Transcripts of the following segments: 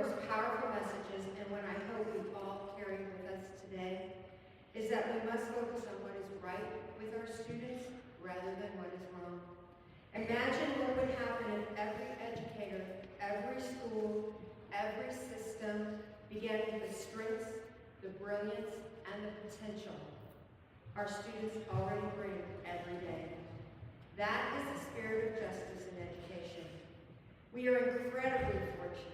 most powerful messages, and one I hope we all carry with us today, is that we must focus on what is right with our students rather than what is wrong. Imagine what would happen if every educator, every school, every system began with the strengths, the brilliance, and the potential our students already bring every day. That is the spirit of justice in education. We are incredibly fortunate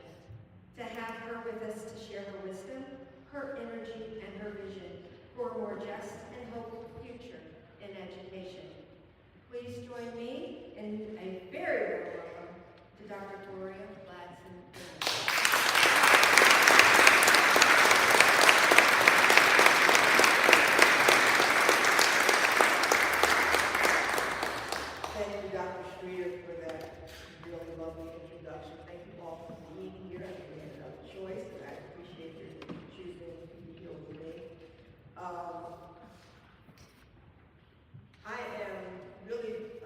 to have her with us to share her wisdom, her energy, and her vision for a more just and hopeful future in education. Please join me in a very warm welcome to Dr. Gloria Ladson-Billings. Thank you, Dr. Streeter, for that really lovely introduction. Thank you all for being here. I think we had another choice, and I appreciate your choosing to be here with me. I am really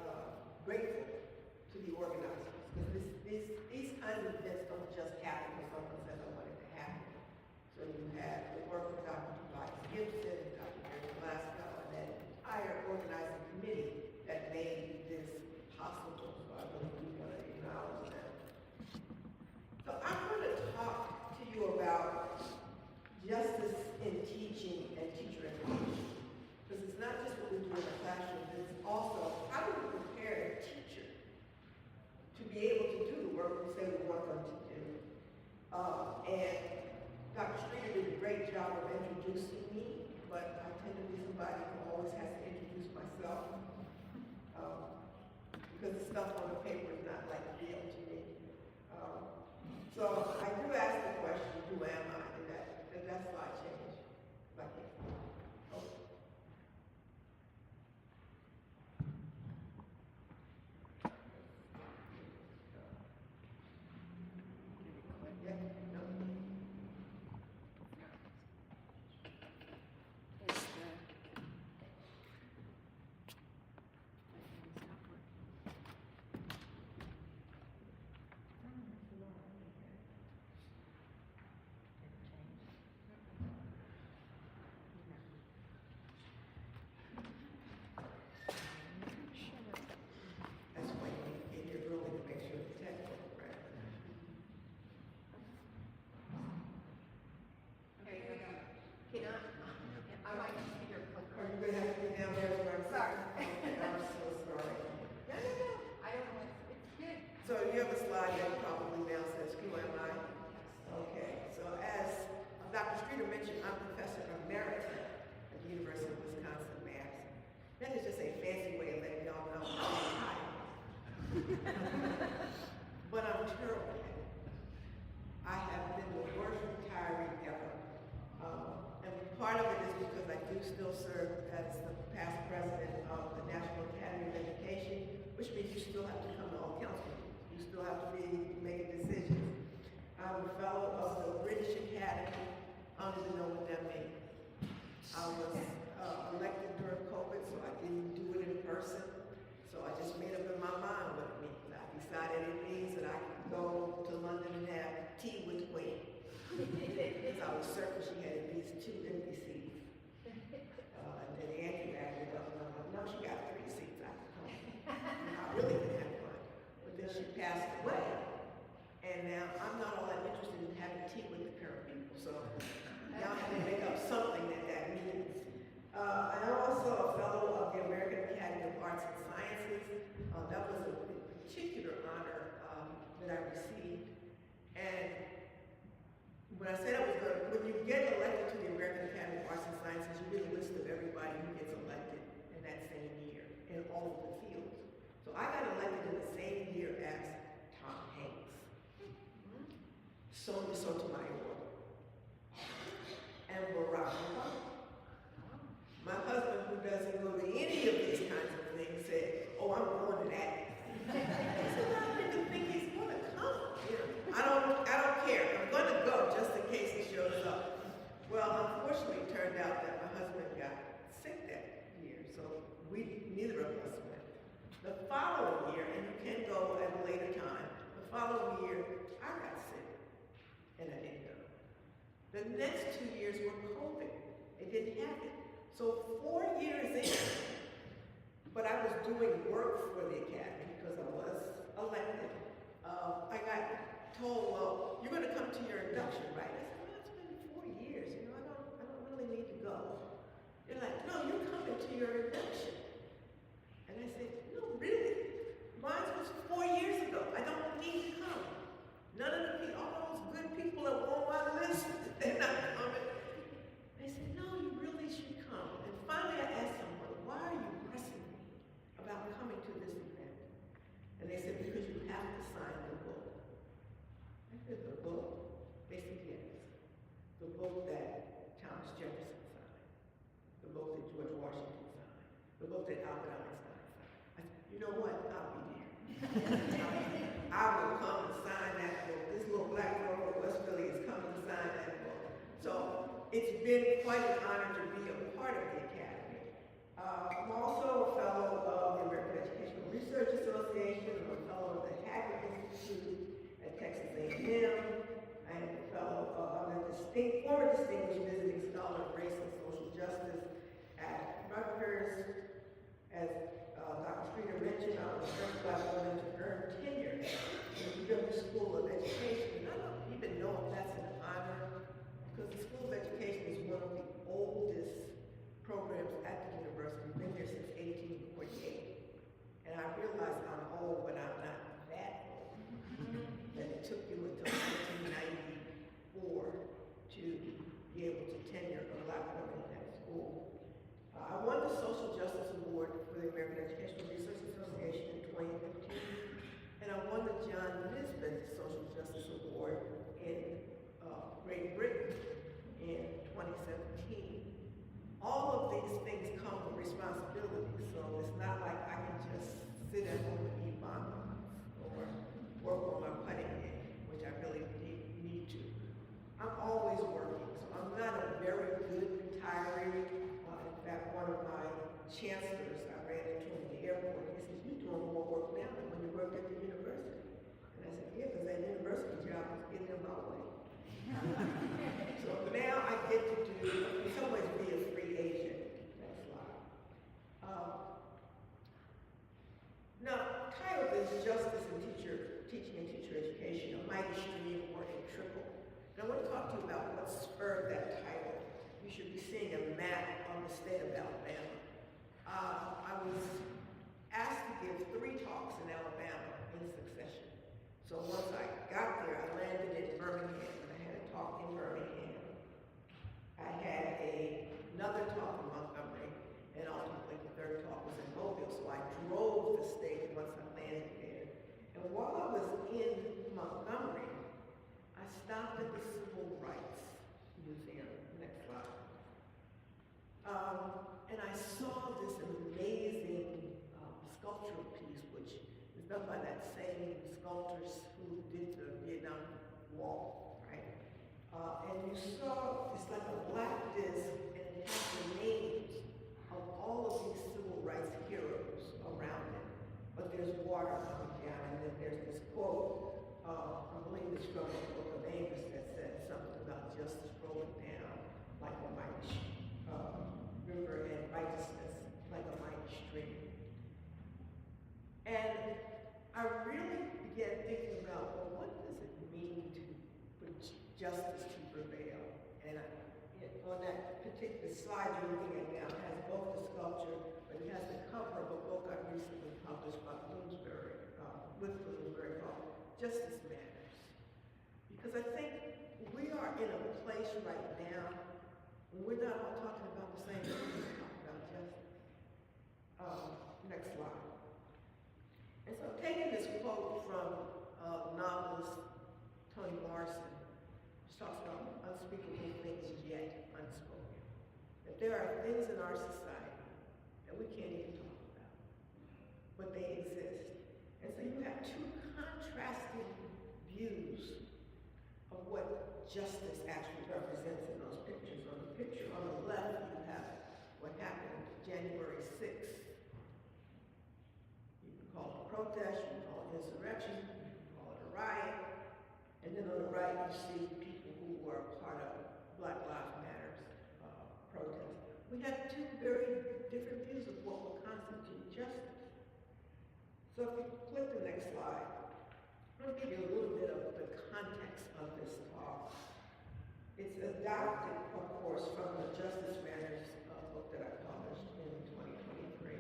grateful to the organizers, because these kinds of events don't just happen when someone says, I want it to happen. So you have the work of Dr. Tobias Gibson and Dr. Gary Glasgow and that entire organizing committee that made this possible. So I really do want to acknowledge them. So I'm going to talk to you about justice in teaching and teacher education. Because it's not just what we do in the classroom, but it's also how do we prepare a teacher to be able to do the work we say we want them to do. And Dr. Streeter did a great job of introducing me, but I tend to be somebody who always has to introduce myself. Because the stuff on the paper is not like real to me. So I do ask the question, who am I? And that slide change. Like it. Oh. Yeah, no. That's why you get here early to make sure the tech works, right? There you go. Can I might just be your clicker. Are you going to have to be down there where I'm Sorry. Okay, I'm so sorry. No. I don't know. It's good. So you have a slide that probably now says, who am I? Okay, so as Dr. Streeter mentioned, I'm Professor Emeritus at the University of Wisconsin-Madison. That is just a fancy way of letting y'all know I'm retired. But I'm terrible at it. I have been the worst retiree ever. And part of it is because I do still serve as the past president of the National Academy of Education, which means you still have to come to all council meetings. You still have to be making decisions. I'm a fellow of the British Academy. I don't even know what that means. I was elected during COVID, so I didn't do it in person. So I just made up in my mind what it means. I decided it means that I could go to London and have tea with the Queen. Because I was certain she had at least 2 empty seats. And then Andrew acted up, and I'm like, no, she got 3 seats. I really didn't have one. But then she passed away. And now I'm not all that interested in having tea with the current people. So now I have to make up something that means. I'm also a fellow of the American Academy of Arts and Sciences. That was a particular honor that I received. And when I said I was going to, when you get elected to the American Academy of Arts and Sciences, you get a list of everybody who gets elected in that same year in all of the fields. So I got elected in the same year as Tom Hanks, Sonia Sotomayor, and Barack Obama. My husband, who doesn't go to any of these kinds of things, said, oh, I'm going to that. I said, I didn't think he's going to come. I don't care. I'm going to go just in case he shows up. Well, unfortunately, it turned out that my husband got sick that year, so neither of us went. The following year, and you can go at a later time, the following year, I got sick in a The next 2 years were COVID. They didn't have it. So 4 years in, but I was doing work for the academy because I was elected. I got told, well, you're going to come to your induction, right? I said, well, it's been 4 years. You know, I don't really need to go. They're like, no, you're coming to your induction. And I said, no, really? Mine was 4 years ago. I don't need to come. None of the people, all those good people that were on my list, they're not coming. They said, no, you really should come. And finally I asked someone, why are you pressing me about coming to this event? And they said, because you have to sign the book. I said, the book? They said, yes. The book that Thomas Jefferson signed. The book that George Washington signed. The book that Albert Einstein signed. I said, you know what? I'll be there. I will come and sign that book. This little black girl from West Philly is coming to sign that book. So it's been quite an honor to be a part of the Academy. I'm also a fellow of the American Educational Research Association. I'm a fellow of the Hancock Institute at Texas A&M. I am a fellow I'm a former distinguished visiting scholar of race and social justice at Rutgers. As Dr. Streeter mentioned, I was the first black woman to earn tenure in the UW School of Education. And I don't even know if that's an honor, because the School of Education is one of the oldest programs at the university. We've been here since 1848. And I realize I'm old, but I'm not that old. And it took you until 1994 to be able to tenure a black woman in that school. I won the Social Justice Award for the American Educational Research Association in 2015, and I won the John Nisbet Social Justice Award in Great Britain in 2017. All of these things come with responsibility, so it's not like I can just sit at home and eat bonbons or work on my putting game, which I really need to. I'm always working, so I'm not a very good retiree. In fact, one of my chancellors I ran into in the airport, he said, you're doing more work now than when you worked at the university. And I said, yeah, because that university job was getting in my way. So now I get to do, in some ways, be a free agent. Next slide. Now, titled is Justice in Teaching and Teacher Education, a mighty stream or a trickle. And I want to talk to you about what spurred that title. You should be seeing a map of the state of Alabama. I was asked to give 3 talks in Alabama in succession. So once I got there, I landed in Birmingham, and I had a talk in Birmingham. I had another talk in Montgomery, and ultimately the 3rd talk was in Mobile. So I drove the state once I landed there. And while I was in Montgomery, I stopped at the Civil Rights Museum. Next slide. And I saw this amazing sculptural piece, which is done by that same sculptors who did the Vietnam Wall, right? And you saw, it's like a black disc, and it has the names of all of these civil rights heroes around it. But there's water coming down, and then there's this quote, I believe it's from the book of Amos, that said something about justice rolling down like a mighty river, and righteousness like a mighty stream. And I really began thinking about, well, what does it mean for justice to prevail? And on that particular slide you're looking at now, it has both the sculpture, but it has the cover of a book I recently published by Bloomsbury, with Bloomsbury, called Justice Matters. Because I think we are in a place right now when we're not all talking about the same thing, we're talking about justice. Next slide. And so I'm taking this quote from novelist Toni Morrison, which talks about unspeakable things yet unspoken. That there are things in our society that we can't even talk about, but they exist. And so you have 2 contrasting views of what justice actually represents in those pictures. On the picture on the left, you have what happened January 6th. You can call it a protest, you can call it insurrection, you can call it a riot. And then on the right, you see people who were part of justice. So if you click the next slide, I'm going to give you a little bit of the context of this talk. It's adapted, of course, from the Justice Matters book that I published in 2023.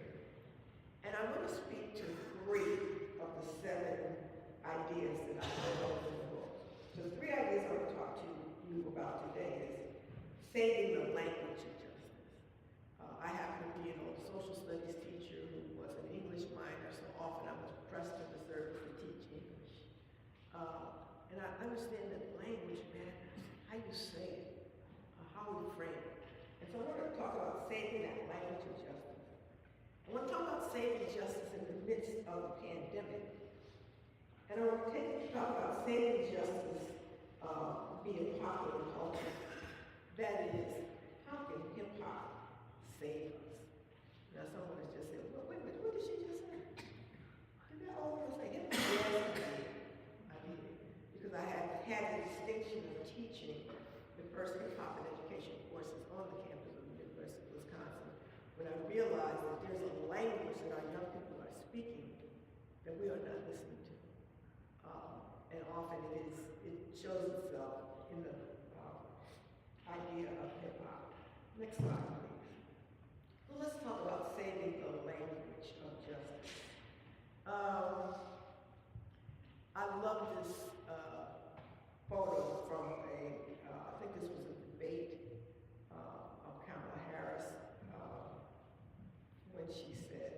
And I want to speak to 3 of the 7 ideas that I proposed in the book. So the 3 ideas I want to talk to you about today is saving the language of justice. I happen to be an old social studies teacher who was an English minor, so often I was pressed to the service to teach English. And I understand that language matters, how you say it, how you frame it. And so I want to talk about saving that language of justice. I want to talk about saving justice in the midst of a pandemic. And I want to talk about saving justice being popular culture. That is, how can hip-hop save us? Now someone has just said, well, wait a minute, what did she just say? Did that old girl say hip-hop? Yes, I did. Because I had the distinction of teaching the first hip-hop and education courses on the campus of the University of Wisconsin, when I realized that there's a language that our young people are speaking that we are not listening to. And often it shows itself in the idea of hip-hop. Next slide, please. So let's talk about saving the language of justice. I love this photo from I think this was a debate of Kamala Harris when she said,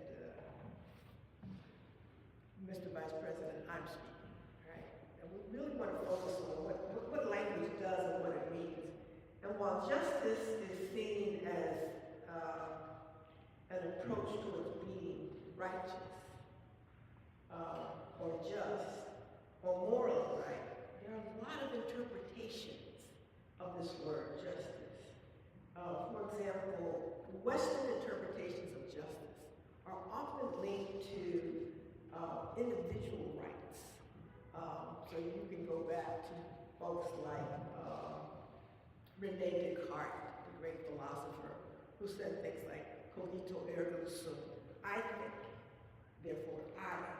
Mr. Vice President, I'm speaking, right? And we really want to focus on what language does and what it means. And while justice is seen as an approach towards being righteous, or just, or morally right, there are a lot of interpretations of this word, justice. For example, Western interpretations of justice are often linked to individual rights. So you can go back to folks like René Descartes, the great philosopher, who said things like, cogito ergo sum, I think, therefore I.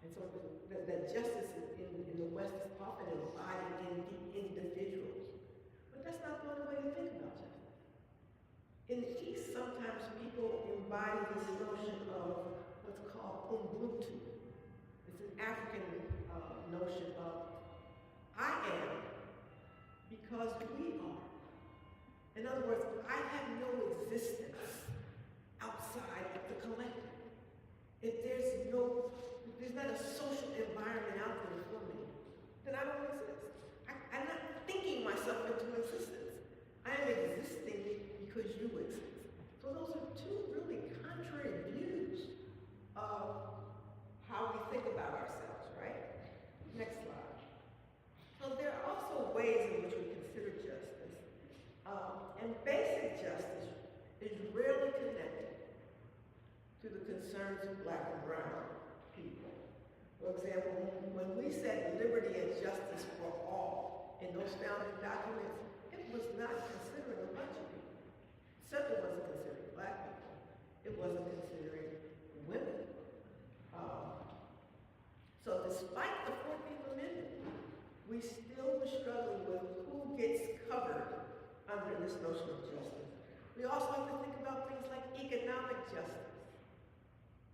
And so the justice in the West is often embodied in the individuals. But that's not the only way to think about justice. In the East, sometimes people embody this notion of what's called Ubuntu. It's an African notion of I am because we are. In other words, I have no existence outside of the collective. If there's not a social environment out there for me, then I don't exist. I'm not thinking myself into existence. I am existing because you exist. So those are 2 really contrary views of how we think about ourselves, right? Next slide. So there are also ways in which we consider justice. And basic justice is rarely connected to the concerns of Black and brown people. For example, when we said liberty and justice for all in those founding documents, it was not considering a bunch of people. It certainly wasn't considering Black people. It wasn't considering women. So despite the 14th Amendment, we still were struggling with who gets covered under this notion of justice. We also have to think about things like economic justice.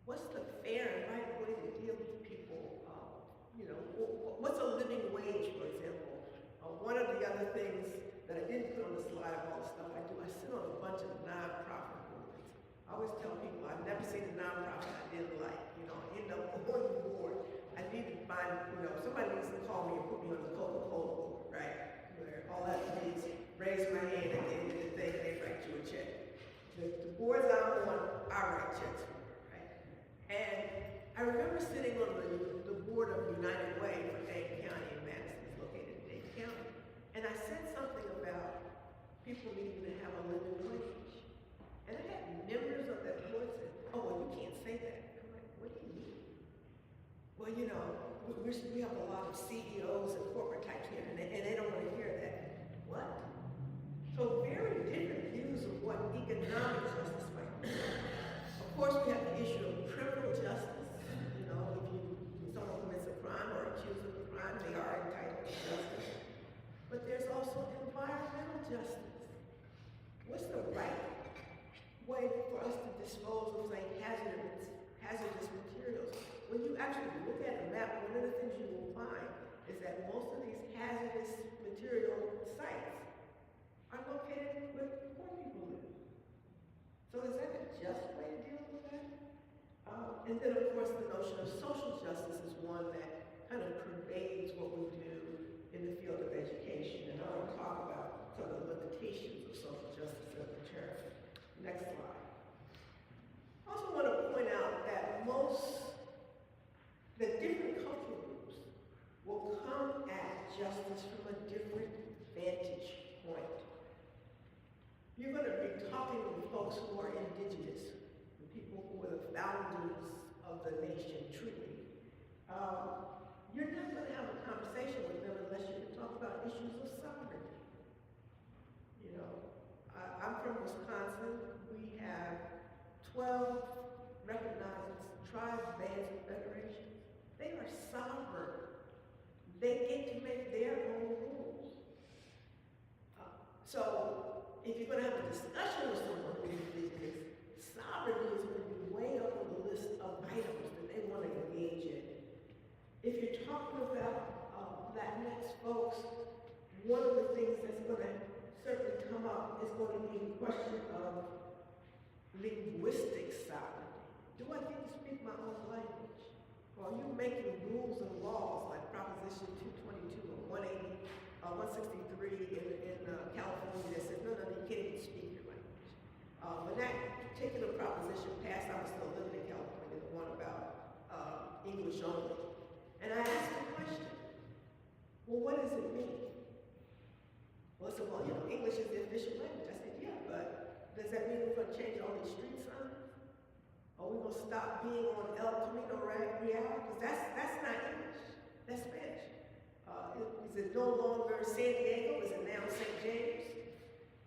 What's the fair and right way to deal with people? What's a living wage, for example? One of the other things that I didn't put on the slide of all the stuff I do, I sit on a bunch of nonprofit boards. I always tell people I've never seen a nonprofit I didn't like. I end up on the board. I need to find, somebody needs to call me and put me on the Coca-Cola board, right? Where all I have to do is raise my hand at the end of the thing and they write you a check. The boards I'm on, I write checks for, right? And I remember sitting on the board of United Way for Dane County in Madison, it's located in Dane County. And I said something about people needing to have a living wage. And I had members of that board say, oh, well, you can't say that. I'm like, what do you mean? Well, we have a lot of CEOs and corporate types here, and they don't want to hear that. What? So very different views of what economic justice might be. Of course, we have the issue of justice, what's the right way for us to dispose of, like, hazardous materials? When you actually look at the map, one of the things you will find is that most of these hazardous material sites are located where poor people live. So is that a just way to deal with that? And then, of course, the notion of social justice is one that kind of pervades what we do in the field of education. And I want to talk about some of the limitations of social justice as a term. Next slide. I also want to point out that the different cultural groups will come at justice from a different vantage point. You're going to be talking with folks who are indigenous, the people who were the founders of the nation, truly. You're not going to have a conversation with them unless you can talk about issues of sovereignty. You know, I'm from Wisconsin. We have 12 recognized tribes, bands, and federations. They are sovereign. They get to make their own rules. So if you're going to have a discussion with someone who believes this, sovereignty is going to be way up on the list of items that they want to engage in. If you're talking about Latinx folks, one of the things that's going to certainly come up is going to be the question of linguistic sovereignty. Do I get to speak my own language? Or are you making rules and laws like Proposition 222 or 163 in California that says, no, you can't even speak your language. When that particular proposition passed, I was still living in California, the one about English only. And I asked the question, well, what does it mean? Well, so, well, you know, English is the official language. I said, yeah, but does that mean we're going to change all these street signs? Are we going to stop being on El Camino Real? Because that's not English, that's Spanish. Is it no longer San Diego? Is it now St. James?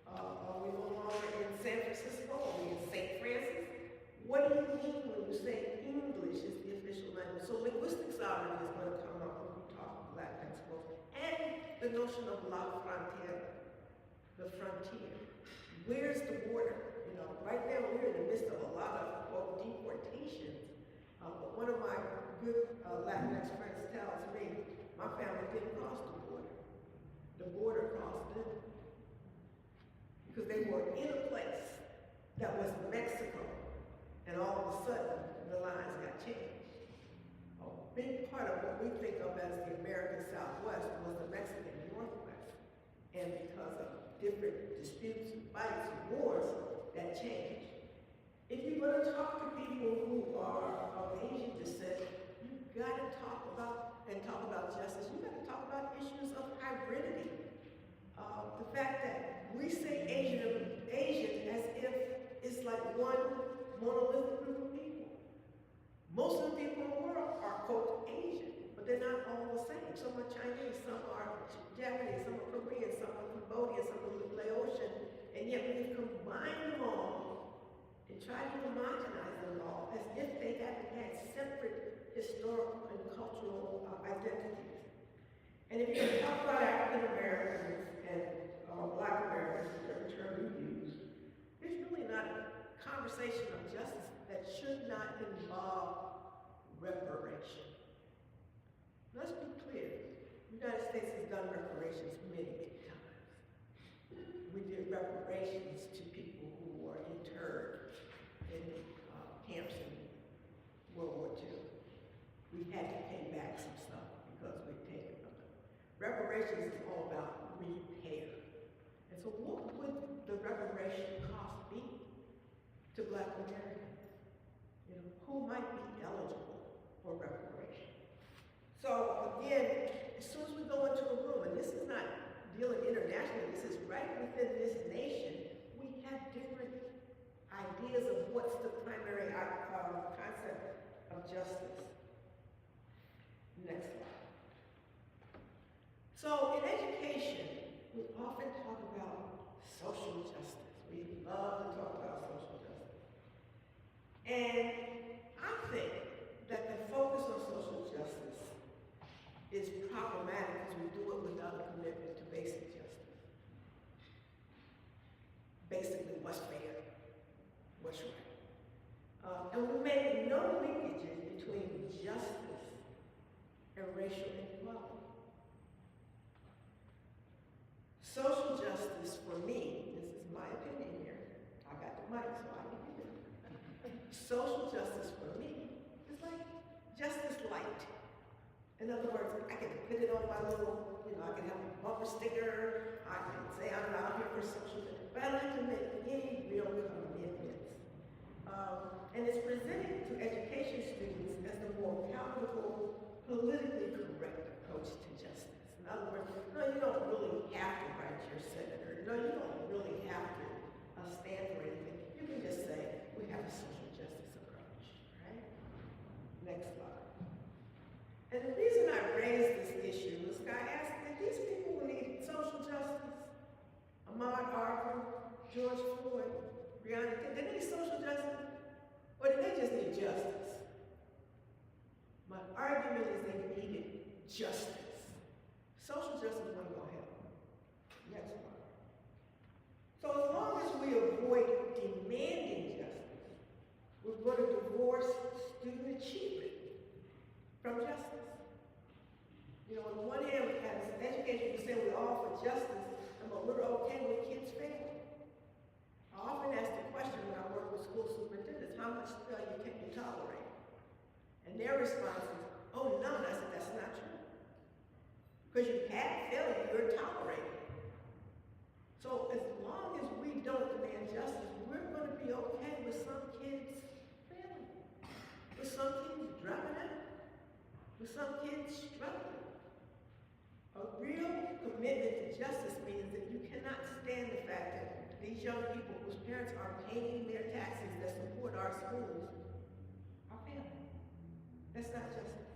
Are we no longer in San Francisco? Are we in St. Francis? What do you mean when you say English is the official language? So linguistic sovereignty is going to come up when we talk about Latinx folks. And the notion of la frontera, the frontier. Where's the border? You know, right now we're in the midst of a lot of, quote, deportations. But one of my good Latinx friends tells me, my family didn't cross the border. The border crossed them. Because they were in a place that was Mexico, and all of a sudden, the lines got changed. A big part of what we think of as the American Southwest was the Mexican Northwest. And because of different disputes and fights and wars, that changed. If you're going to talk to people who are of Asian descent, you've got to talk about justice. You've got to talk about issues of hybridity. The fact that we say Asian as if it's like one monolithic group of people. Most of the people in the world are, quote, Asian, but they're not all the same. Some are Chinese, some are Japanese, some are Korean, some are Cambodian, some are Laotian, and yet we've combined them all and tried to homogenize them all as if they haven't had separate historical and cultural identities. And if you talk about African Americans and Black Americans, whichever term you use, there's really not a conversation of justice that should not involve reparation. Let's be clear. The United States has done reparations many, many times. We did reparations to people who were interred in camps in World War II. We had to pay back some stuff because we'd taken from them. Reparations is all about repair. And so what would the reparation cost be to Black Americans? You know, who might be eligible for reparation? So again, as soon as we go into a room, and this is not dealing internationally, this is right within this nation, we have different ideas of what's the primary concept of justice. Next slide. So in education, we often talk about social justice. We love to talk about social justice. And I think that the focus on social justice is problematic because we do it without a commitment to basic justice. what's fair, what's right. And we make no linkages between justice and racial inequality. Social justice for me, this is my opinion here, I got the mic so I can give it. Social justice for me is like justice light. In other words, I can put it on my little, I can have a bumper sticker, I can say I'm out here for social justice, but I don't have to make any real commitments. And it's presented to education students as the more palatable, politically correct approach to justice. In other words, no, you don't really have to write your senator. No, you don't really have to stand for anything. You can just say, we have a social justice approach, right? Next slide. And the reason I raised this issue is I asked, did these people need social justice? Ahmaud Arbery, George Floyd, Breonna, did they need social justice? Or did they just need justice? My argument is they needed justice. Social justice wasn't going to help them. Next one. So as long as we avoid demanding justice, we're going to divorce student achievement from justice. On one hand, we have this education, we say we're all for justice, but we're okay when kids fail. I often ask the question when I work with school superintendents, how much failure can you tolerate? And their response is, oh, none. I said, that's not true. Because you had failure, you're tolerating. So as long as we don't demand justice, we're going to be okay with some kids failing, with some kids dropping out, with some kids struggling. A real commitment to justice means that you cannot stand the fact that these young people whose parents are paying their taxes that support our schools are failing. That's not justice.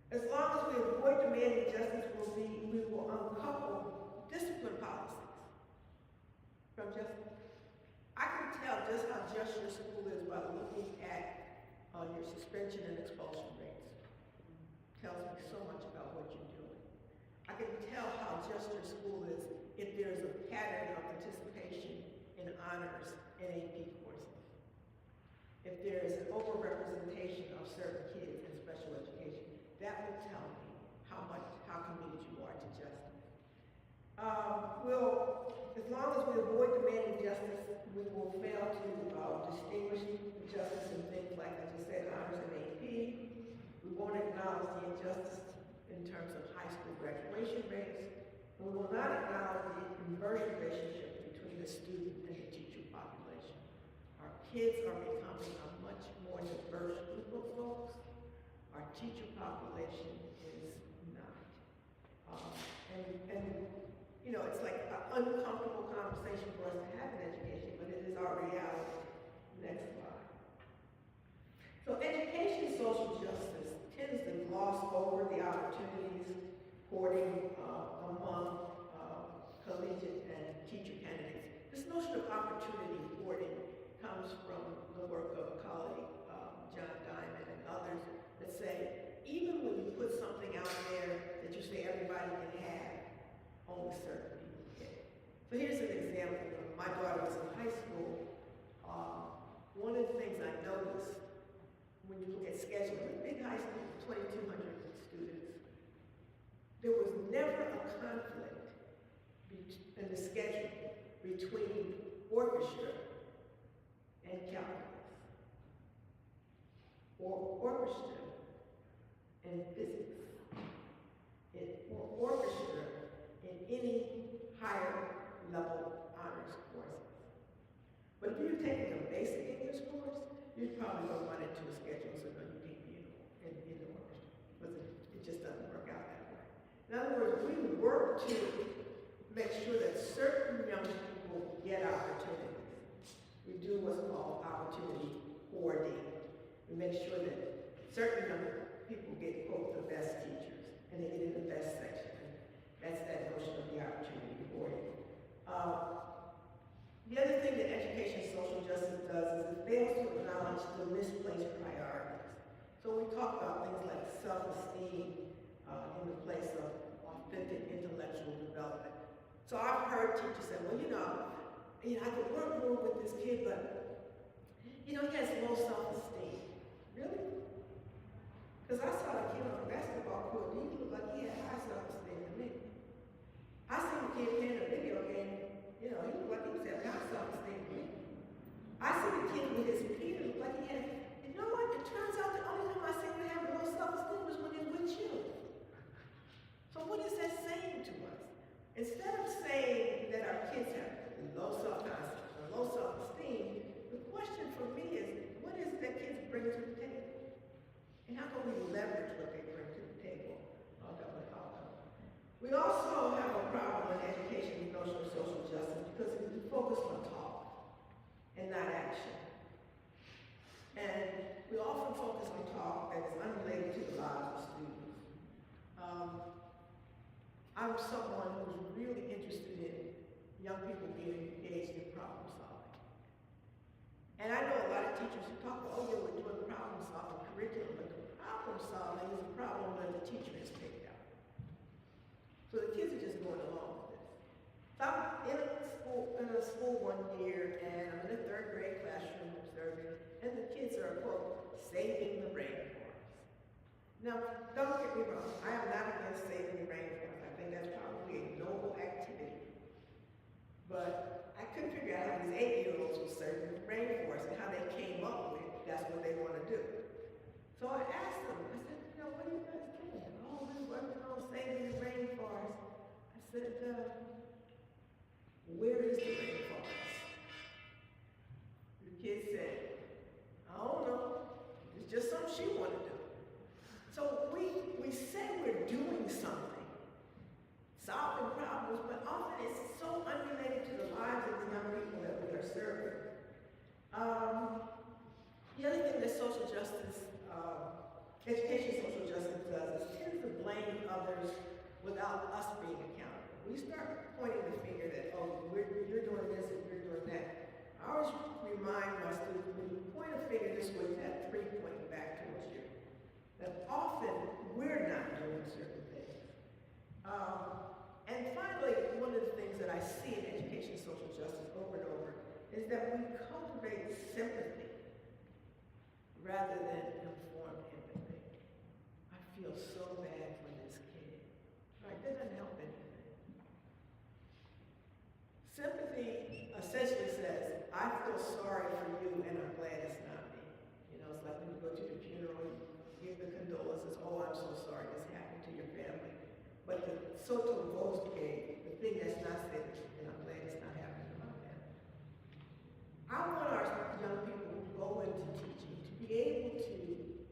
As long as we avoid demanding justice, we will uncouple discipline policies from justice. I can tell just how just your school is by looking at your suspension and expulsion rates. Tells me so much about what you're doing. I can tell how just your school is if there's a pattern of participation in honors and AP courses. If there is an overrepresentation of certain kids in special education, that will tell me how committed you are to justice. As long as we avoid demanding justice, we will fail to distinguish justice in things like I just said, honors and AP. We won't acknowledge the injustice in terms of high school graduation rates. We will not acknowledge the inverse relationship between the student and the teacher population. Our kids are becoming a much more diverse group of folks. Our teacher population is not. It's like an uncomfortable conversation for us to have in education, but it is our reality. Next slide. So education social justice tends to gloss over the opportunities hoarding among collegiate and teacher candidates. This notion of opportunity hoarding comes from the work of a colleague, John Diamond and others, that say, even when you put something out there that you say everybody can have, only certain people get. So here's an example. My daughter was in high school. One of the things I noticed when you look at scheduling, big high school, 2,200 students, there was never a conflict in the schedule between orchestra and calculus, or orchestra and physics, or orchestra in any higher level honors courses. But if you're taking a basic English course, you're probably going to run into a schedule, so no, you can't be in the orchestra. But it just doesn't work out that way. In other words, we work to make sure that certain young people get opportunities. We do what's called opportunity hoarding. We make sure that certain young people get, quote, the best teachers, and they get in the best section. That's that notion of the opportunity hoarding. The other thing that education social justice does is it fails to acknowledge the misplaced priorities. So we talk about things like self-esteem in the place of authentic intellectual development. So I've heard teachers say, well, I could work more with this kid, but, he has low self-esteem. Really? Because I saw the kid on the basketball court, and he looked like he had high self-esteem to me. I seen the kid playing a video game, he looked like he was having high self-esteem to me. I see the kid with his peers, looked like he had, you know what? It turns out the only time I see him have low self-esteem was when he's with you. So what is that saying to us? Instead of saying that our kids have low self-concept or low self-esteem, the question for me is, what is it that kids bring to the table? And how can we leverage what they bring to the table? We also have a problem in education with notion of social justice because we focus on talk and not action. And we often focus on talk that is unrelated to the lives of students. I'm someone who's really interested in young people being engaged in problem solving. And I know a lot of teachers who talk about, oh yeah, we're doing problem solving curriculum, but the problem solving is a problem that the teacher has picked out. So the kids are just going along with this. So I'm in a school one year, and I'm in the 3rd grade classroom observing, and the kids are, quote, saving the rainforest. Now, don't get me wrong, I am not against saving the rainforest. I think that's probably a noble activity. But I couldn't figure out how these 8-year-olds were serving the rainforest and how they came up with that's what they want to do. So I asked them, I said, what are you guys doing? Oh, we're working on saving the rainforest. I said, where is the rainforest? The kid said, I don't know. It's just something she wanted to do. So we say we're doing something, solving problems, but often it's so unrelated to the lives of the young people that we are serving. The other thing that social justice, education social justice does is tend to blame others without us being accountable. We start pointing the finger that, oh, you're doing this and you're doing that. I always remind my students, when you point a finger this way, you have 3 pointing back towards you. That often we're not doing certain things. And finally, one of the things that I see in education social justice over and over is that we cultivate sympathy rather than informed empathy. I feel so bad for this kid. Right? That doesn't help anything. Sympathy essentially says, I feel sorry for you and I'm glad it's not me. It's like when you go to the funeral, you give the condolences, oh, I'm so sorry this happened to your family. But the sotto voce, the thing that's not said, and I'm glad it's not happening to my family. I want our young people who go into teaching to be able to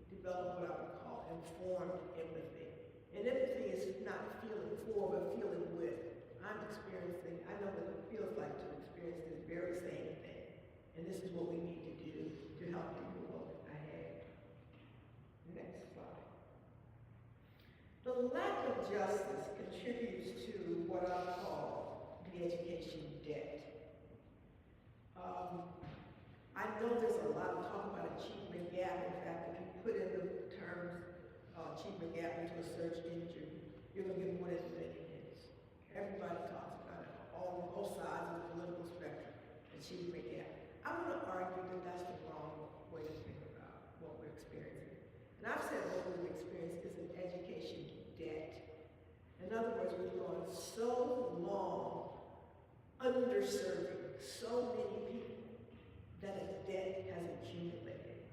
develop what I would call informed empathy. And empathy is not feeling for, but feeling with. I know what it feels like to experience this very same thing. And this is what we need to do to help people look ahead. Next slide. The lack of justice contributes to what I call the education debt. I know there's a lot of talk about achievement gap. In fact, if you put in the terms achievement gap into a search engine, you're going to get more than 2 million hits. Everybody talks about it on both sides of the political spectrum, achievement gap. I'm going to argue that that's the wrong way to think about what we're experiencing. And I've said what we've experienced is an education debt. In other words, we've gone so long underserving so many people that a debt has accumulated.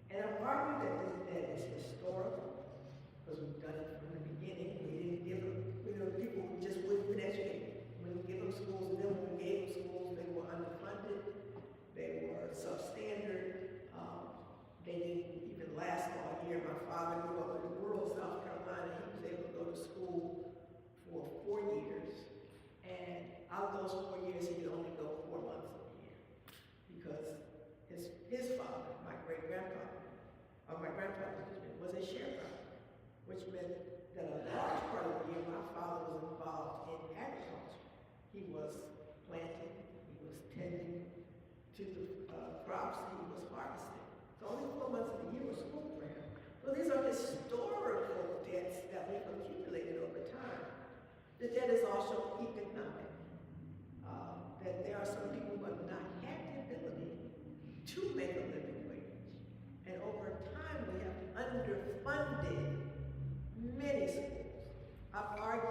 And I'm arguing that this debt is historical, because we've done it from the beginning. We didn't give them, people just wouldn't been educated. We didn't give them schools, and then when we gave them schools, they were underfunded, they were substandard, they didn't even last all year. My father grew up in rural South Carolina. He was able to go to school for 4 years. And out of those 4 years, he could only go 4 months of the year. Because his father, my grandfather, was a sharecropper, which meant that a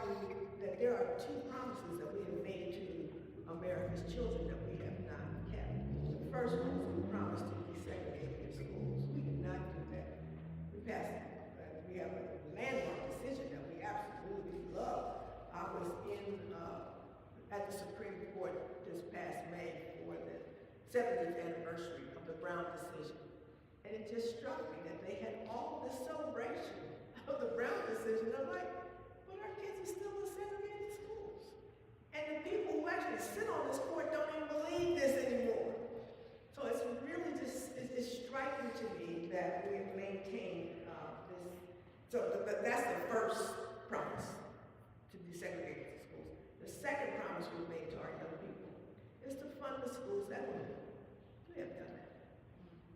argue that there are two promises that we have made to America's children that we have not kept. The first one is the promise to desegregate their schools. We did not do that. We have a landmark decision that we absolutely love. I was at the Supreme Court this past May for the 70th anniversary of the Brown decision. And it just struck me that they had all this celebration of the Brown decision. I'm like, but our kids are still in segregated schools. And the people who actually sit on this court don't even believe this anymore. So it's really just, it's striking to me that we've maintained this. So that's the first promise, to desegregate the schools. The second promise we've made to our young people is to fund the schools that we have. We have done that.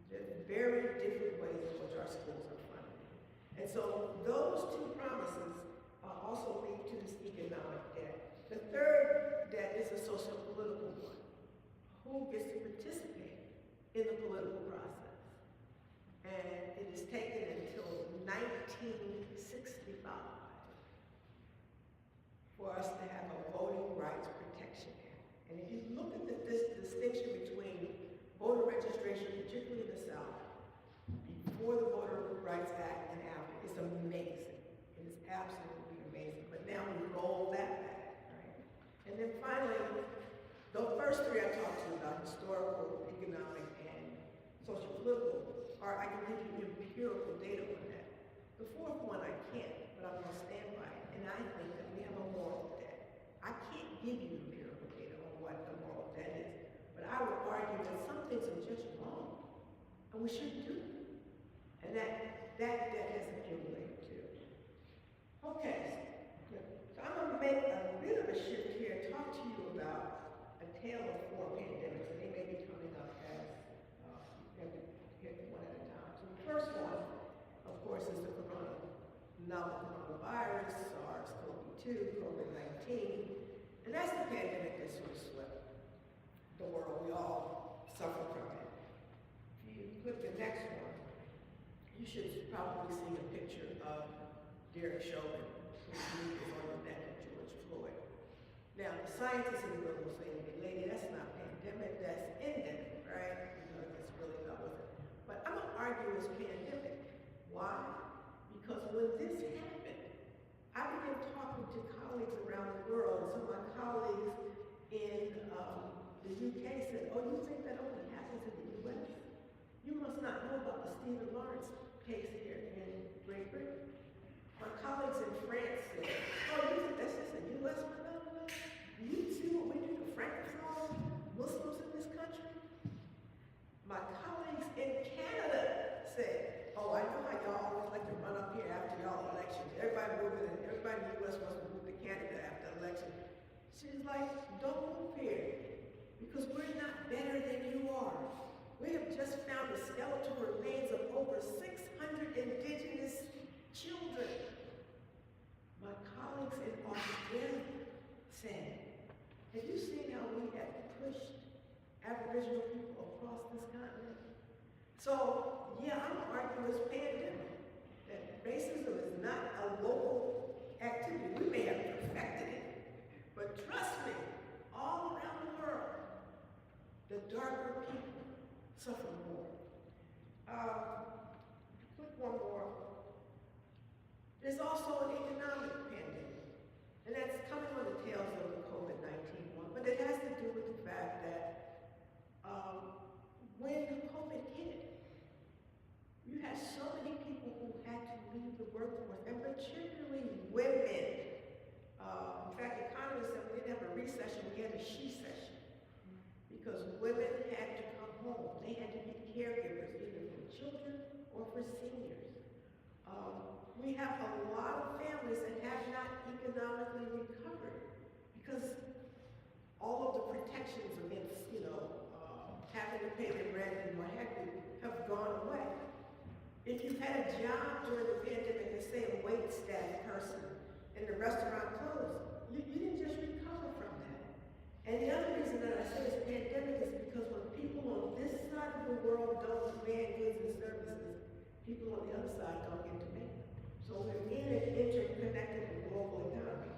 There's very different ways in which our schools are funded. And so those two promises also lead to this economic debt. The third debt is a socio-political one. Who gets to participate in the political process? And it is taken until 1965 for us to have a Voting Rights Protection Act. And if you look at this distinction between voter registration, particularly in the South, before the Voter Rights Act and after, it's amazing. It is absolutely amazing. But now we roll that back, right? And then finally, the first three I talked to you about, historical, economic, and socio-political, I can give you empirical data on that. The fourth one I can't, but I'm going to stand by it. And I think that we have a moral debt. I can't give you empirical data on what the moral debt is, but I would argue that some things are just wrong, and we shouldn't do them. And that debt has accumulated too. Okay, so I'm going to make a bit of a shift here and talk to you about a tale of four pandemics, and they may be coming up as hit one at a time. So the first one, of course, is the novel coronavirus, SARS-CoV-2, COVID-19, and that's the pandemic that sort of swept the world. We all suffer from it. If you click the next one, you should probably see a picture of Derek Chauvin, who is on the neck of George Floyd. Now, the scientists in the room will say to me, lady, that's not pandemic, that's endemic, right? Because it's really not with it. But I'm going to argue it's pandemic. Why? Because when this happened, I began talking to colleagues around the world, and some of my colleagues in the UK said, oh, you think that only happens in the US? You must not know about the Stephen Lawrence case here in Great Britain. My colleagues in France said, oh, you think that's just a US phenomenon? Do you see what we do to Francophone Muslims in this country? My colleagues in Canada said, oh, I know how y'all always like to run up here after y'all elections. Everybody in the US wants to move to Canada after election. She's like, don't move here, because we're not better than you are. We have just found the skeletal remains of over 600 indigenous children. My colleagues in Australia said, have you seen how we have pushed Aboriginal people across this continent? So, yeah, I'm arguing this pandemic, that racism is not a local activity. We may have perfected it, but trust me, all around the world, the darker people suffer more. Click one more. There's also an economic pandemic, and that's coming on the tails of the COVID-19 one, but it has to do with the fact that when COVID hit, you had so many people who had to leave the workforce, and particularly women. In fact, economists said we didn't have a recession, we had a she-session, because women had to come home. They had to be caregivers, either for children or for seniors. We have a lot of families that have not economically recovered because all of the protections against, having to pay their rent and what have gone away. If you've had a job during the pandemic, and say a wait staff person, and the restaurant closed, you didn't just recover from that. And the other reason that I say it's pandemic is because when people on this side of the world don't demand goods and services, people on the other side don't get to make them. So we're in an interconnected global economy.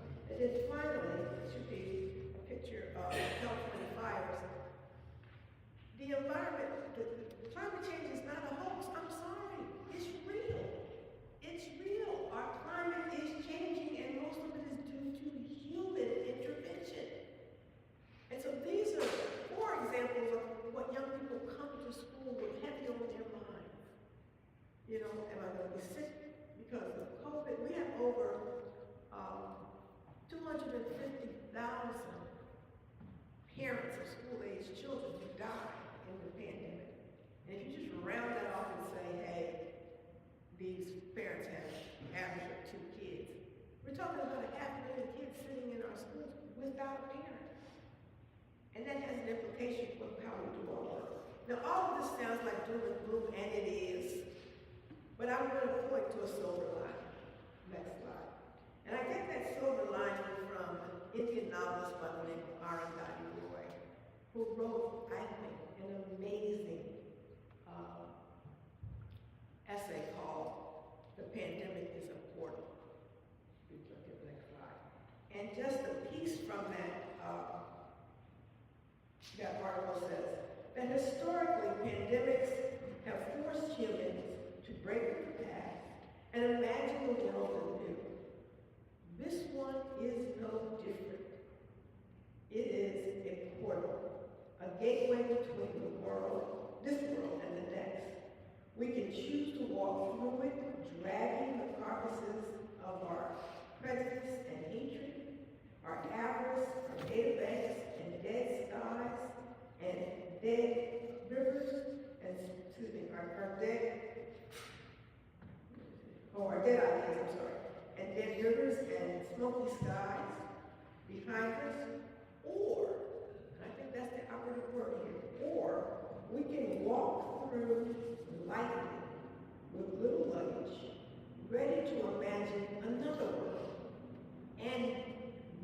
without a parent. And that has an implication for how we do our work. Now, all of this sounds like doom and gloom, and it is, but I'm going to point to a silver line. Next slide. And I get that silver line from an Indian novelist by the name of Roy, who wrote, I think, an amazing essay called "The Pandemic is a Portal." You can look at the next slide. And just a piece from that article says that historically pandemics have forced humans to break with the past and imagine the world anew. This one is no different. It is a portal, a gateway between this world and the next. We can choose to walk through it, dragging the carcasses of our prejudice and hatred, our avarice, our databanks, and dead skies, and dead rivers, and our dead ideas, I'm sorry, and dead rivers and smoky skies behind us, or, and I think that's the operative word here, or we can walk through lightly with little luggage, ready to imagine another world, and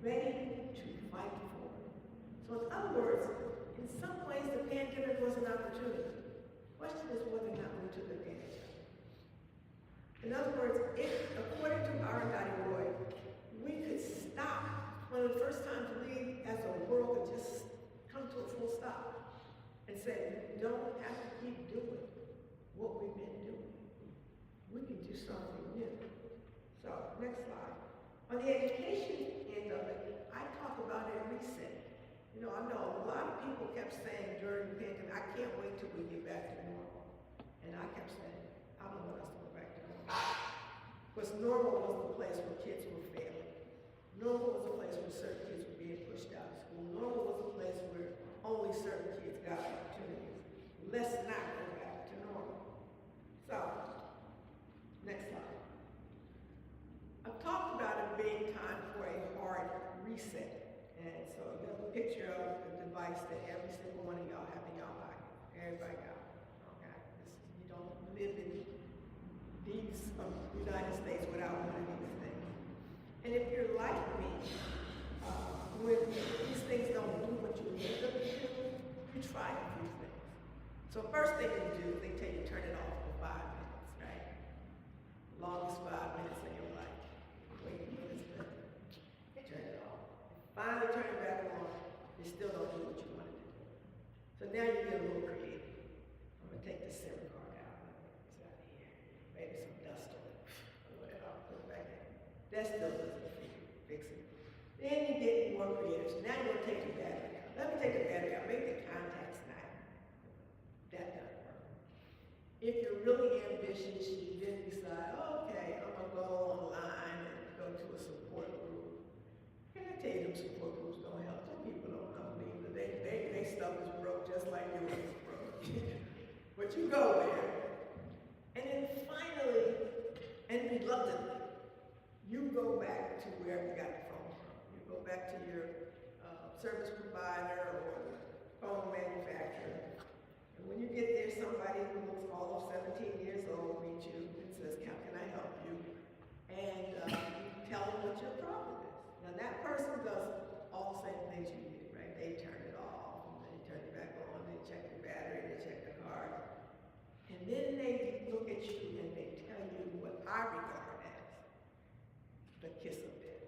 ready to fight for it. So in other words, in some ways the pandemic was an opportunity. The question is whether or not we took advantage of it. In other words, if, according to Roy, we could stop one of the first times we as a world could just come to a full stop and say, we don't have to keep doing what we've been doing. We can do something new. So, next slide. On the education end of it, I talk about a reset. You know, I know a lot of people kept saying during the pandemic, I can't wait till we get back to normal. And I kept saying, I don't want us to go back to normal. Because normal was the place where kids were failing. Normal was a place where certain kids were being pushed out of school. Normal was a place where only certain kids got opportunities. Let's not go back to normal. So, next slide. I've talked about it being time for a hard reset. And so you have a picture of the device that every single one of y'all have in y'all life. Everybody got it. Okay? You don't live in these United States without one of these things. And if you're like me, when these things don't do what you need them to do, you try a few things. So first thing you do, they tell you turn it off for 5 minutes, right? Longest 5 minutes of your life. Wait, what is that? Turn it off. Finally turn it back on, you still don't do what you wanted to do. So now you get a little creative. I'm gonna take the SIM card out. It's out here. Maybe some dust on it. Whatever, I'll put it back in. That still doesn't fix it. Then you get more creative. So now you're gonna take the battery out. Let me take the battery out. Make the contacts not. That doesn't work. If you're really ambitious, you then decide, okay, I'm gonna go online and go to a support group. And I tell you, them support groups don't help. Some people don't come either. They stuff is broke just like yours is broke. But you go there. And then finally, and reluctantly, you go back to where you got the phone from. You go back to your service provider or the phone manufacturer. And when you get there, somebody who looks all of 17 years old meets you and says, how can I help you? And you tell them what your problem is. Now that person does all the same things you did, right? They turn it off, and they turn it back on, they check the battery, they check the card. And then they look at you and they tell you what I regard as the kiss of death.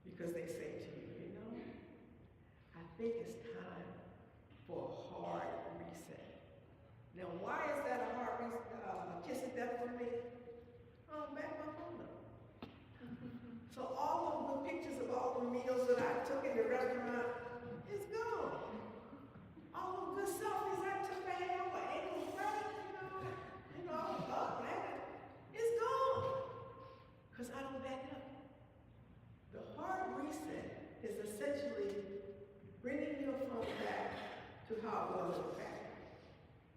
Because they say to you, you know, I think it's time for a hard reset. Now why is that a hard kiss of death for me? Oh, back my phone number. So all of the pictures of all the meals that I took in the restaurant is gone. All of the selfies I took I had on my ankles right, you know, up, man, it's gone. Because I don't back up. The hard reset is essentially bringing your phone back to how it was in the factory,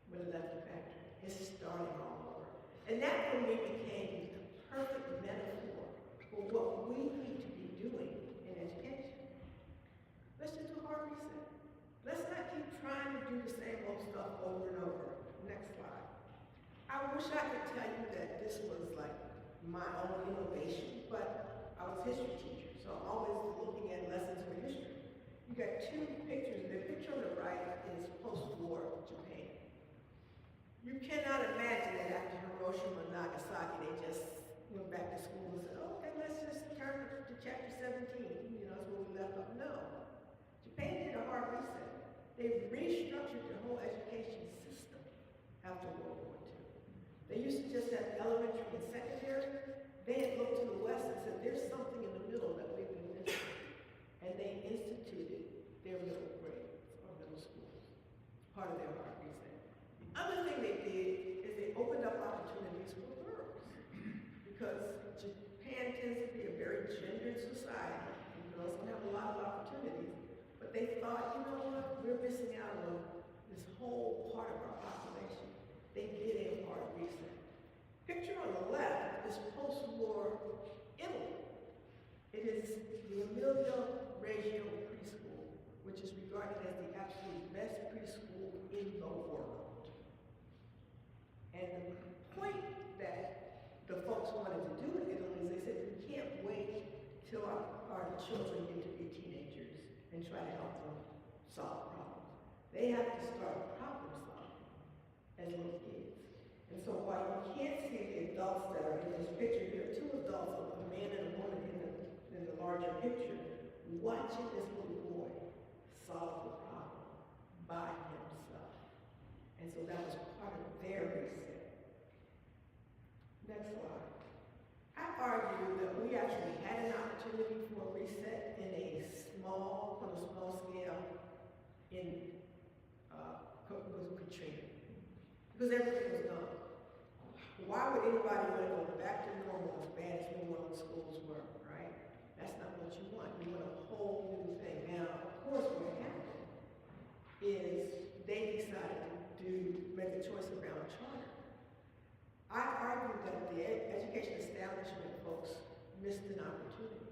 when it left the factory. It's starting all over. And that for me became the perfect metaphor for what we need to be doing in education. They restructured their whole education system after World War II. They used to just have elementary and secondary. They had looked to the west and said, there's something in the middle that we've been missing. And they instituted their middle grades or middle schools, part of their hard reset. The other thing they did is they opened up opportunities for girls. Because Japan tends to be a very gendered society, and girls don't have a lot of opportunities. But they thought, you know what, we're missing out on this whole part of our population. They did a hard reset. Picture on the left is post-war Italy. It is the Emilio Reggio preschool, which is regarded as the absolute best preschool in the world. And the point that the folks wanted to do in Italy is they said, we can't wait till our children get to be teenagers and try to help them solve problems. They have to start problem solving as little kids. And so while you can't see the adults that are in this picture, there are two adults, a man and a woman in the larger picture, watching this little boy solve the problem by himself. And so that was part of their reset. Next slide. I argue that we actually had an opportunity for a reset on a small scale in Katrina. Because everything was gone. Why would anybody want to go back to normal as bad as New Orleans schools were, right? That's not what you want. You want a whole new thing. Now, of course, what happened is they decided to make a choice around charter. I argue that the education establishment folks missed an opportunity.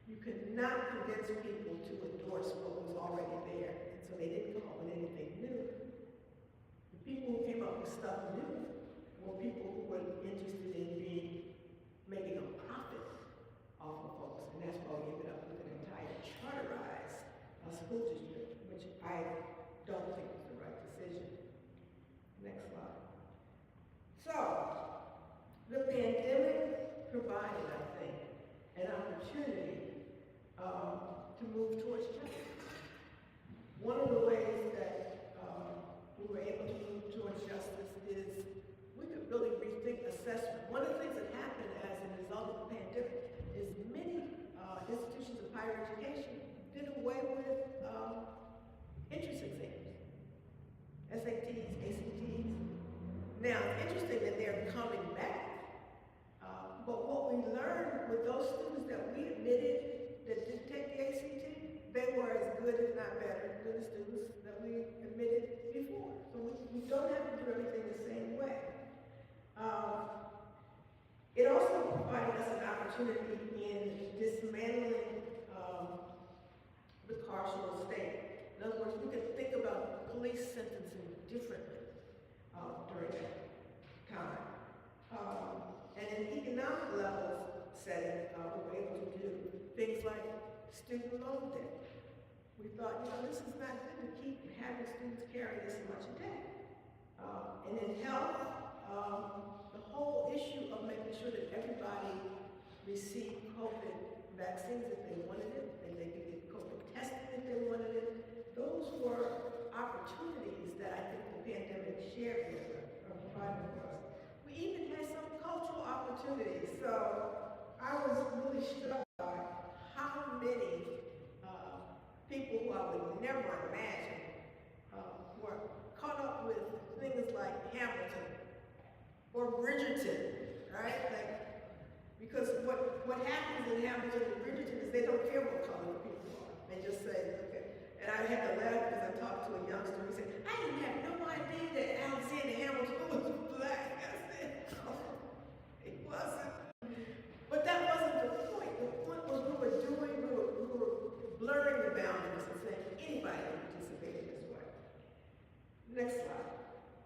You could not convince people to endorse what was already there, and so they didn't come up with anything new. The people who came up with stuff new were people who were interested in making a profit off of folks, and that's why we ended up with an entire charterized school district, which I don't think was the right decision. Next slide. So, the pandemic provided, I think, an opportunity to move towards justice. One of the ways that we were able to move towards justice is we could really rethink assessment. One of the things that happened as a result of the pandemic is many institutions of higher education did away with entrance exams, SATs, ACTs. Now, it's interesting that they're coming back, but what we learned with those students that we admitted that didn't take the ACT, they were as good, if not better, than the students that we admitted before. So we don't have to do everything the same way. It also provided us an opportunity in dismantling the carceral state. In other words, we could think about police sentencing differently during that time. And in economic levels setting, we were able to do things like student loan debt. We thought, you know, this is not good to keep having students carry this much debt. And in health, the whole issue of making sure that everybody received COVID vaccines if they wanted it, and they could get COVID tested if they wanted it. Those were opportunities that I think the pandemic shared with us, or provided for us. We even had some cultural opportunities. So I was really struck by how many people who I would never imagine were caught up with things like Hamilton or Bridgerton, right? Like, because what happens in Hamilton and Bridgerton is they don't care what color the people are. They just say, okay. And I had to laugh because I talked to a youngster who said, I didn't have no idea that Alexander Hamilton was black. I said, no, he wasn't. But that wasn't the point. The point was we were blurring the boundaries and saying anybody can participate in this way. Next slide.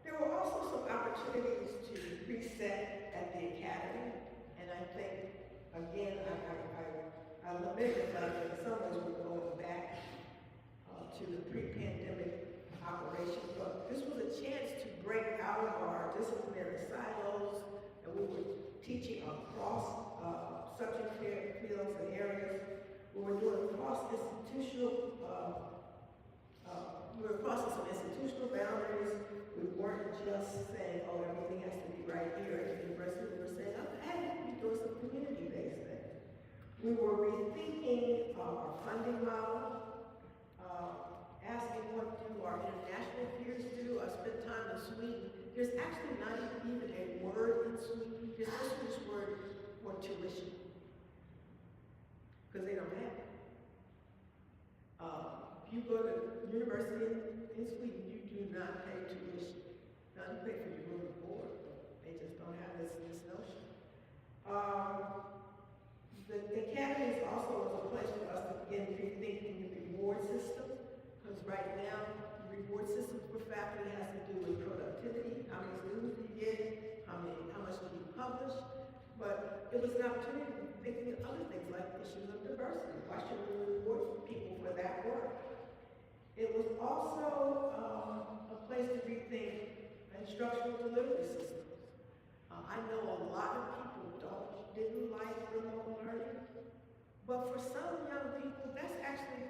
There were also some opportunities to reset at the academy, and I think, again, I lament the fact that in some ways we're going back to the pre-pandemic operation, but this was a chance to break out of our disciplinary silos, and we were teaching across subject fields and areas. We were doing cross-institutional just saying, oh, everything has to be right here at the university. We were saying, okay, we're doing some community-based things. We were rethinking our funding model, asking what do our international peers do. I spent time in Sweden. There's actually not even a word in Sweden. There's no Swedish word for tuition, because they don't have it. If you go to university in Sweden, you do not pay tuition. Now you pay for your room and board, but they just don't have this notion. The academy is also a place for us to begin rethinking the reward system, because right now the reward system for faculty has to do with productivity, how many students do you get, how much do you publish, but it was an opportunity to think of other things like issues of diversity. Why should we reward people for that work? It was also a place to rethink instructional delivery systems. I know a lot of people didn't like remote learning, but for some young people, that's actually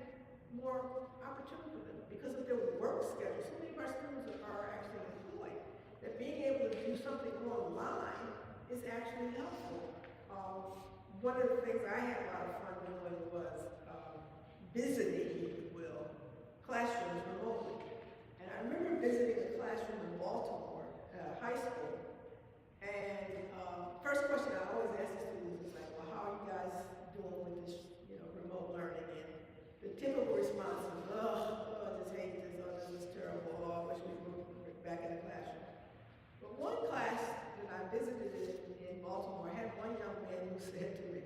more opportunity for them because of their work schedule. So many of our students are actually employed, that being able to do something online is actually helpful. One of the things I had a lot of fun doing was visiting, if you will, classrooms remotely. And I remember visiting a classroom in Baltimore, high school, and first question I always ask the students is like, well, how are you guys doing with this, remote learning? And the typical response is, oh, I just hate this, oh, this is terrible, oh, I wish we were back in the classroom. But one class that I visited in Baltimore had one young man who said to me,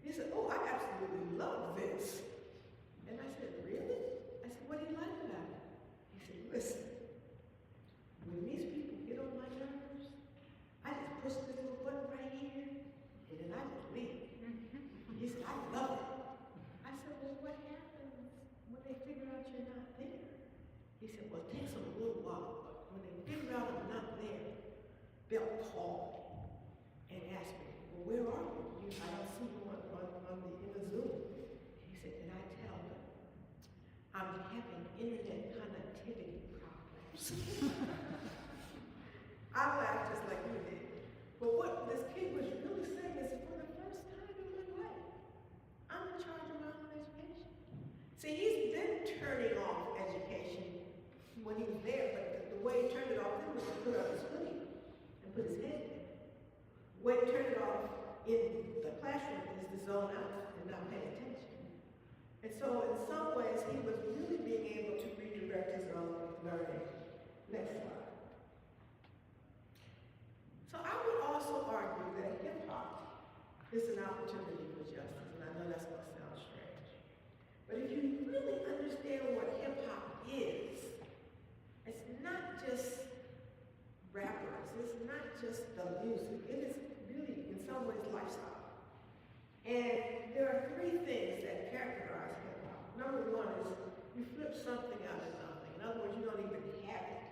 he said, oh, I absolutely love this. And I said, really? I said, what do you like about it? He said, listen, when these people get on my nerves, I just push this little button right here, and then I just leave. He said, I love it. I said, well, what happens when they figure out you're not there? He said, well, it takes them a little while, but when they figure out I'm not there, they'll call and ask me, well, where are you? I don't see you in the Zoom. He said, and I tell them, I'm having internet connectivity problems. I laughed just like you did. But what this kid was really saying is, for the first time in my life, I'm in charge of my own education. See, he's been turning off education when he was there, but the way he turned it off then was to put up his hoodie and put his head in. The way he turned it off in the classroom is to zone out and not pay attention. And so in some ways, he was really being able to redirect his own learning. Next slide. So I would also argue that hip-hop is an opportunity for justice, and I know that's going to sound strange. But if you really understand what hip-hop is, it's not just rappers, it's not just the music, it is really, in some ways, lifestyle. And there are three things that characterize hip-hop. Number one is you flip something out of nothing. In other words, you don't even have it,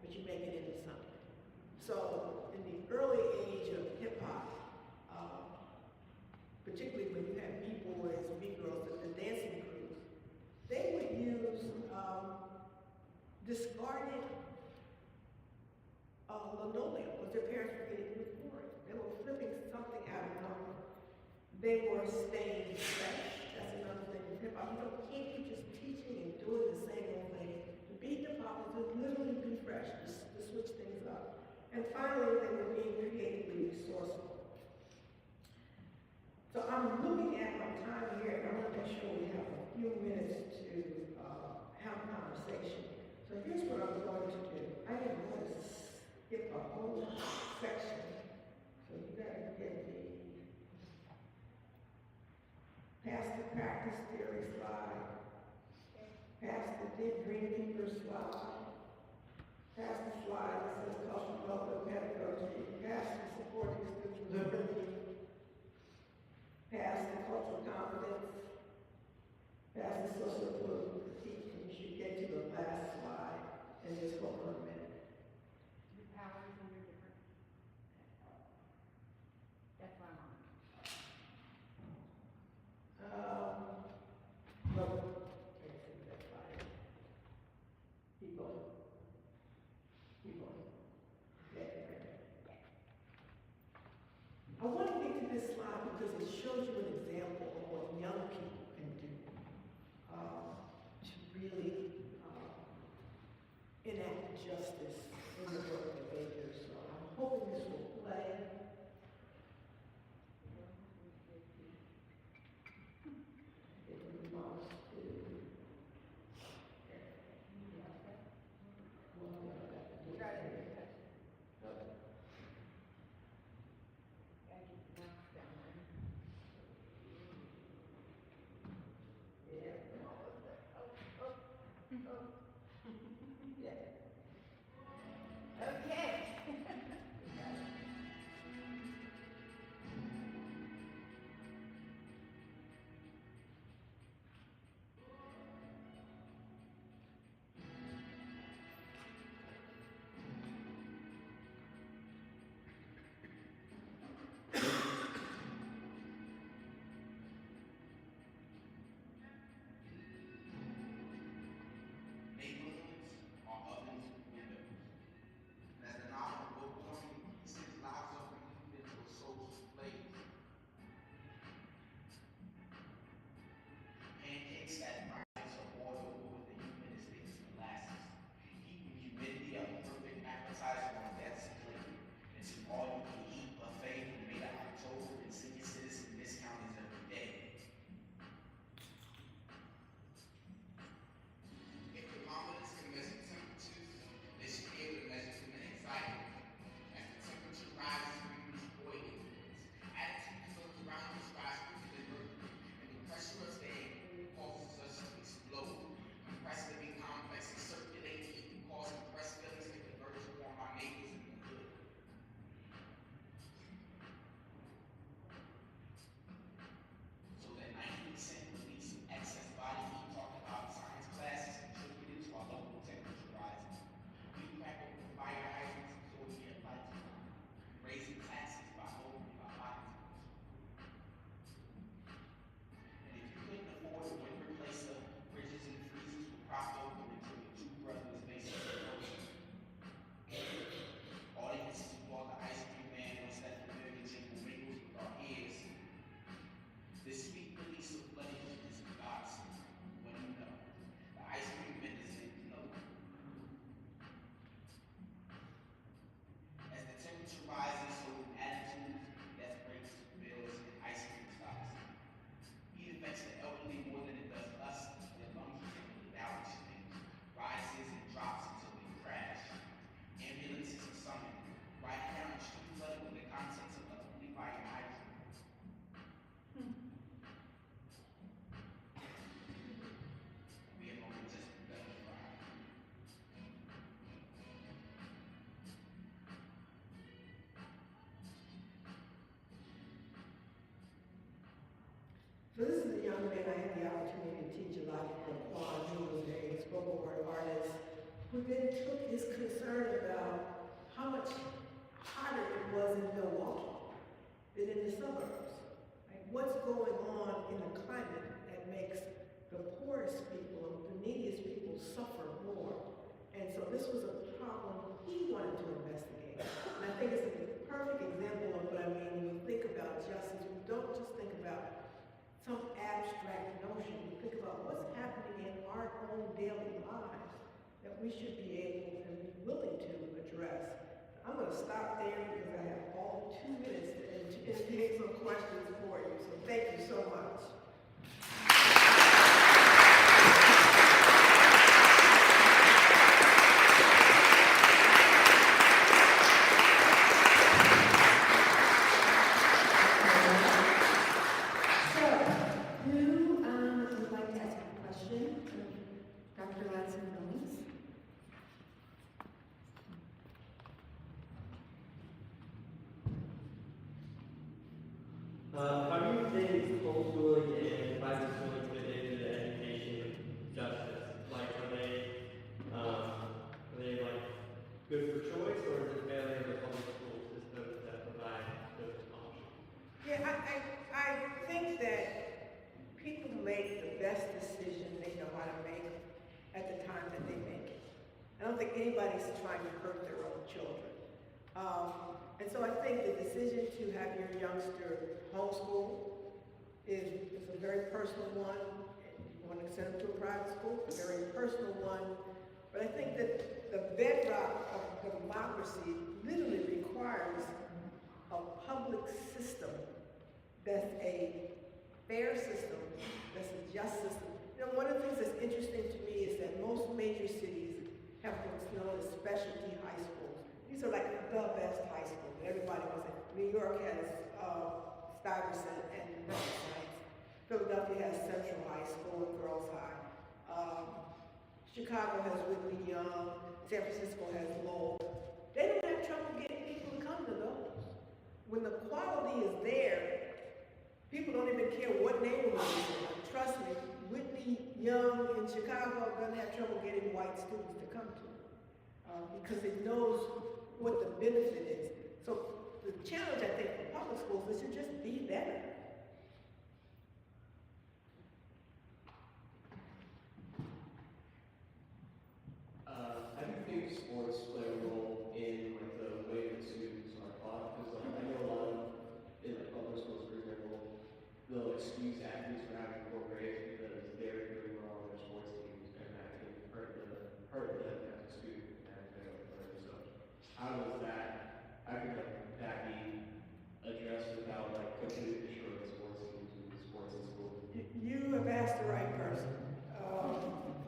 but you make it into something. So in the early age of hip-hop, particularly when you had B-boys, B-girls, the dancing crews, they would use discarded linoleum because their parents were getting recorded. They were flipping something out of nothing. They were staying fresh. That's another thing with hip-hop. You can't keep just teaching and doing the same old thing. To be hip-hop is to literally be fresh, to switch things up. And finally, they were being creatively resourceful. So I'm looking at my time here, and I want to make sure we have a few minutes to have a conversation. So here's what I'm going to do. I am going to skip a whole section. So you gotta get the past the practice theory slide, past the green paper slide, past the slide that says cultural development pedagogy, past the supporting student liberty, past the cultural competence, past the social political critique, and you should get to the last slide and just hold on a minute. Your powers and your different. That's why I'm on. No. That's fine. Keep going. Keep going. gentleman I had the opportunity to teach a lot from Quan, who was a spoken word artist, who then took his concern about how much hotter it was in Milwaukee than in the suburbs. Like, what's going on in the climate that makes the poorest people, the neediest people suffer more? And so this was a problem he wanted to investigate. And I think it's a perfect example of what I mean when we think about justice. We don't just think about some abstract notion. We think about what's happening in our own daily lives that we should be able and be willing to address. I'm going to stop there because I have all 2 minutes to take some questions for you. So thank you so much. Would like to ask a question of Dr. Ladson-Billings? How do you think homeschooling and private schooling fit into the education of justice? Like, are they like good for choice, or is it failure of the public school system that provide those options? Yeah, I think that people make the best decision they know how to make at the time that they make it. I don't think anybody's trying to hurt their own children. And so I think the decision to have your youngster homeschool is a very personal one. You want to send them to a private school, a very personal one. But I think that the bedrock of democracy literally requires a public system that's a fair system, that's a just system. You know, one of the things that's interesting to me is that most major cities have what's known as specialty high schools. These are like the best high schools. Everybody was in. New York has Stuyvesant and Science. Philadelphia has Central High School and Girls High. Chicago has Whitney Young. San Francisco has Lowell. They don't have trouble getting people to come to those. When the quality is there, people don't even care what neighborhood it's in. Trust me, Whitney Young in Chicago doesn't have trouble getting white students to come to it because it knows what the benefit is. So the challenge, I think, for public schools is to just be better. I do think sports play a role in like the way that students are taught, because like I know a lot of in like public schools, for example, they'll excuse athletes for having poor grades because they're doing well on their sports teams, and that can hurt them as a student and as they learn. So how does how can that be addressed without like completely destroying sports teams and sports in school? You have asked the right person.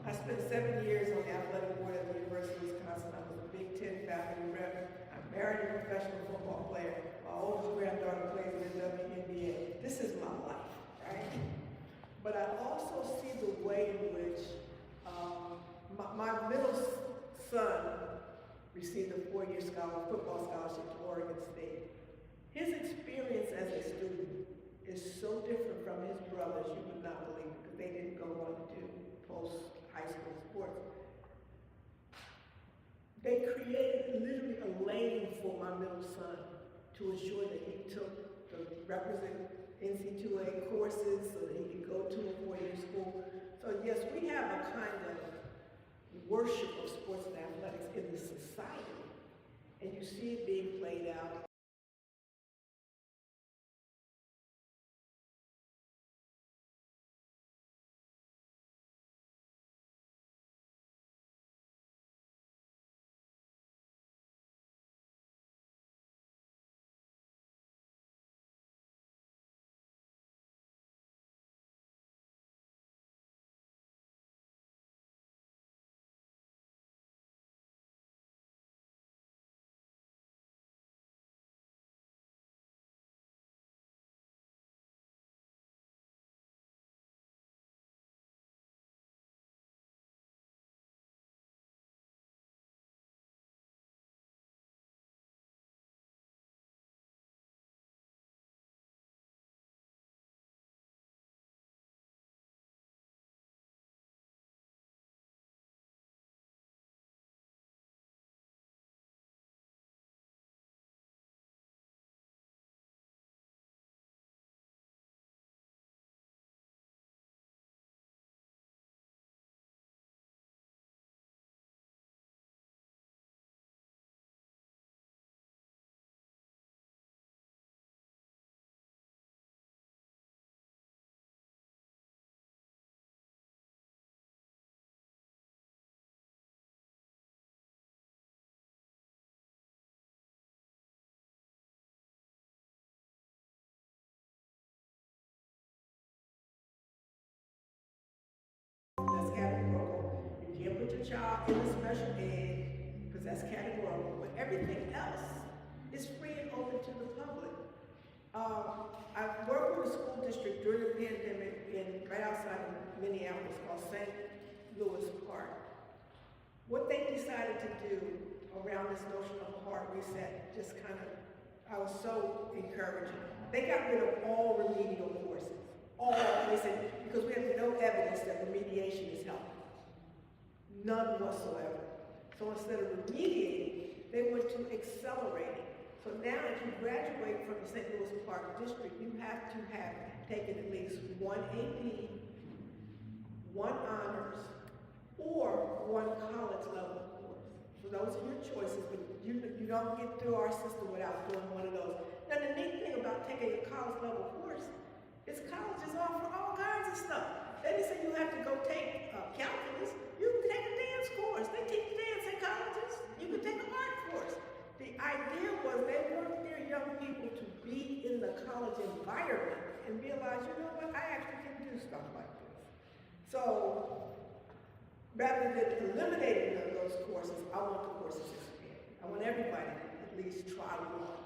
I spent 7 years on the athletic board at the University of Wisconsin. I was a Big Ten faculty rep. I married a professional football player. My oldest granddaughter plays in the WNBA. This is my life, right? But I also see the way in which my middle son received a 4-year football scholarship to Oregon State. His experience as a student is so different from his brothers, you would not believe it, because they didn't go on to do post-high school sports. They created literally a lane for my middle son to ensure that he took the requisite NC2A courses so that he could go to a 4-year school. So yes, we have a kind of worship of sports and athletics in the society, and you see it being played out child in the special ed, because that's categorical, but everything else is free and open to the public. I've worked with a school district during the pandemic right outside of Minneapolis called St. Louis Park. What they decided to do around this notion of a hard reset just kind of, I was so encouraging. They got rid of all remedial courses. All, they said, because we have no evidence that remediation is helping. None whatsoever. So instead of remediating, they went to accelerating. So now if you graduate from the St. Louis Park District, you have to have taken at least one AP, one honors, or one college level course. So those are your choices, but you don't get through our system without doing one of those. Now the neat thing about taking a college level course is colleges offer all kinds of stuff. They didn't say you have to go take calculus. You can take a dance course. They teach dance in colleges. You can take an art course. The idea was they want their young people to be in the college environment and realize, you know what, I actually can do stuff like this. So rather than eliminating those courses, I want the courses expanded. I want everybody to at least try one.